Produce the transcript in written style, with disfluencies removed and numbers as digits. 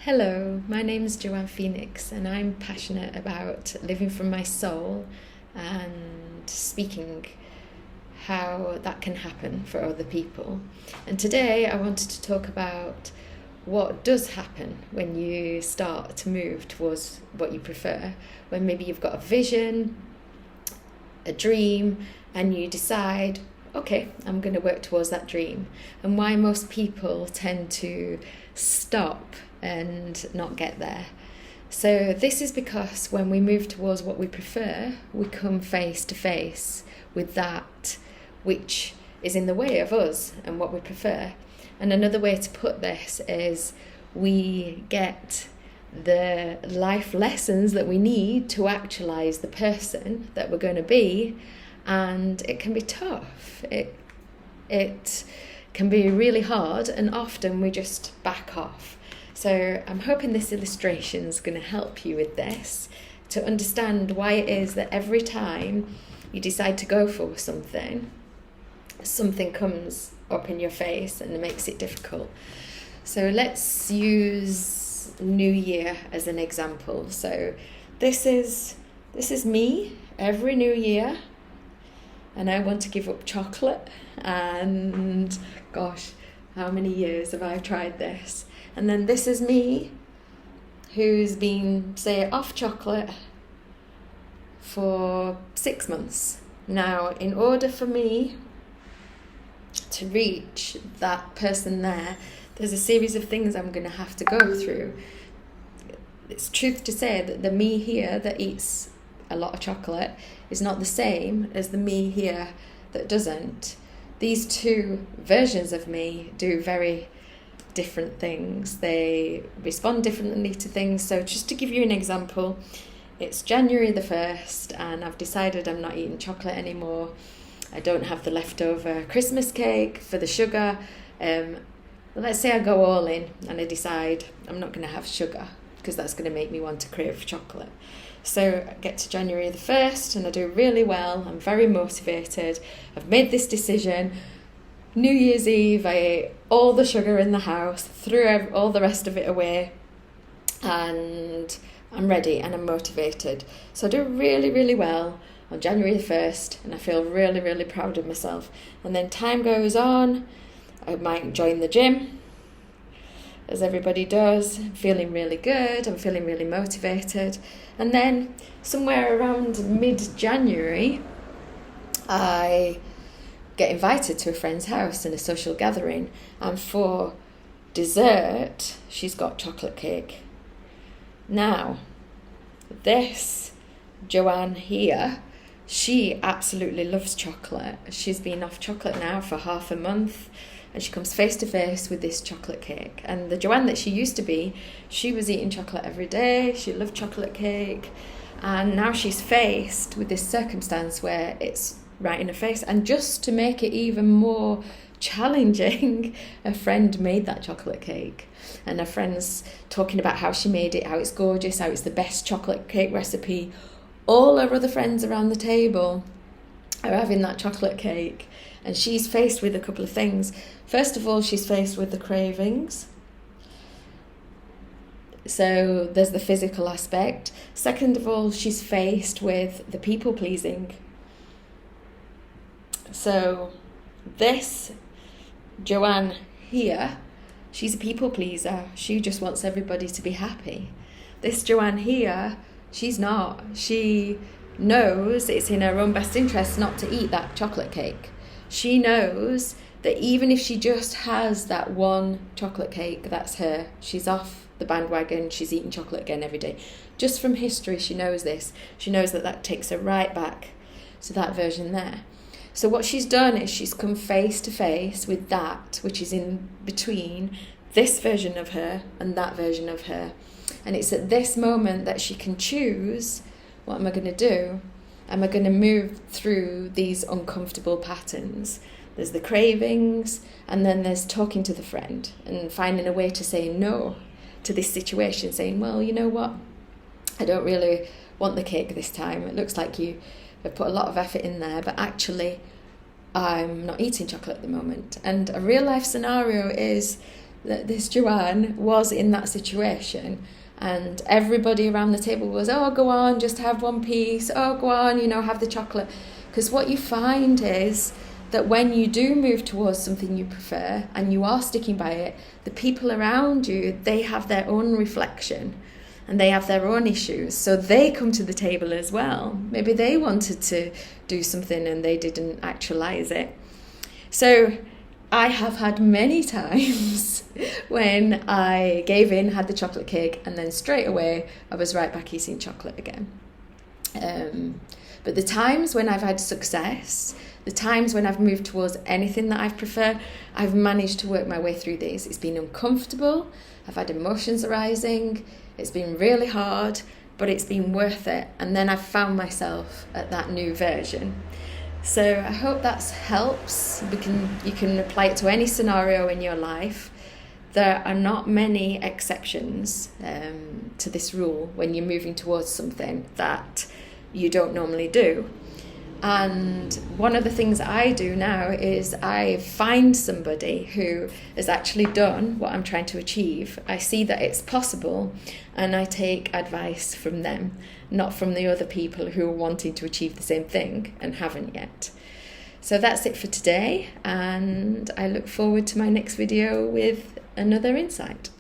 Hello, my name is Joanne Phoenix, and I'm passionate about living from my soul and speaking how that can happen for other people. And today I wanted to talk about what does happen when you start to move towards what you prefer, when maybe you've got a vision, a dream, and you decide, okay, I'm going to work towards that dream, and why most people tend to stop and not get there. So this is because when we move towards what we prefer, we come face to face with that which is in the way of us and what we prefer. And another way to put this is we get the life lessons that we need to actualize the person that we're going to be, and it can be tough. It can be really hard, and often we just back off. So I'm hoping this illustration is going to help you with this, to understand why it is that every time you decide to go for something comes up in your face and it makes it difficult. So let's use New Year as an example. So this is me every New Year, and I want to give up chocolate, and gosh, how many years have I tried this? And then this is me who's been, say, off chocolate for 6 months. Now, in order for me to reach that person there's a series of things I'm going to have to go through. It's truth to say that the me here that eats a lot of chocolate is not the same as the me here that doesn't. These two versions of me do very different things. They respond differently to things. So just to give you an example, it's January the 1st and I've decided I'm not eating chocolate anymore. I don't have the leftover Christmas cake for the sugar. Let's say I go all in and I decide I'm not going to have sugar because that's going to make me want to crave chocolate. So I get to January the 1st and I do really well. I'm very motivated. I've made this decision. New Year's Eve, I ate all the sugar in the house, threw all the rest of it away, and I'm ready and I'm motivated. So I do really, really well on January the 1st, and I feel really, really proud of myself. And then time goes on, I might join the gym, as everybody does. I'm feeling really good, I'm feeling really motivated. And then somewhere around mid-January, I get invited to a friend's house in a social gathering, and for dessert she's got chocolate cake. Now this Joanne here, she absolutely loves chocolate. She's been off chocolate now for half a month, and she comes face to face with this chocolate cake. And the Joanne that she used to be, she was eating chocolate every day, she loved chocolate cake, and now she's faced with this circumstance where it's right in her face. And just to make it even more challenging, a friend made that chocolate cake, and her friend's talking about how she made it, how it's gorgeous, how it's the best chocolate cake recipe. All her other friends around the table are having that chocolate cake, and she's faced with a couple of things. First of all, she's faced with the cravings. So there's the physical aspect. Second of all, she's faced with the people pleasing. So this Joanne here, she's a people pleaser. She just wants everybody to be happy. This Joanne here, she's not. She knows it's in her own best interest not to eat that chocolate cake. She knows that even if she just has that one chocolate cake, that's her. She's off the bandwagon. She's eating chocolate again every day. Just from history, she knows this. She knows that takes her right back to that version there. So what she's done is she's come face to face with that which is in between this version of her and that version of her. And it's at this moment that she can choose, what am I going to do? Am I going to move through these uncomfortable patterns? There's the cravings, and then there's talking to the friend and finding a way to say no to this situation, saying, well, you know what? I don't really want the cake this time. It looks like you have put a lot of effort in there, but actually I'm not eating chocolate at the moment. And a real life scenario is that this Joanne was in that situation, and everybody around the table was, oh, go on, just have one piece, oh, go on, have the chocolate. Because what you find is that when you do move towards something you prefer and you are sticking by it, the people around you, they have their own reflection and they have their own issues. So they come to the table as well. Maybe they wanted to do something and they didn't actualize it. So I have had many times when I gave in, had the chocolate cake, and then straight away I was right back eating chocolate again. But the times when I've had success, the times when I've moved towards anything that I prefer, I've managed to work my way through these. It's been uncomfortable, I've had emotions arising, it's been really hard, but it's been worth it. And then I've found myself at that new version. So I hope that helps. You can apply it to any scenario in your life. There are not many exceptions to this rule when you're moving towards something that you don't normally do. And one of the things I do now is I find somebody who has actually done what I'm trying to achieve. I see that it's possible and I take advice from them, not from the other people who are wanting to achieve the same thing and haven't yet. So that's it for today, and I look forward to my next video with another insight.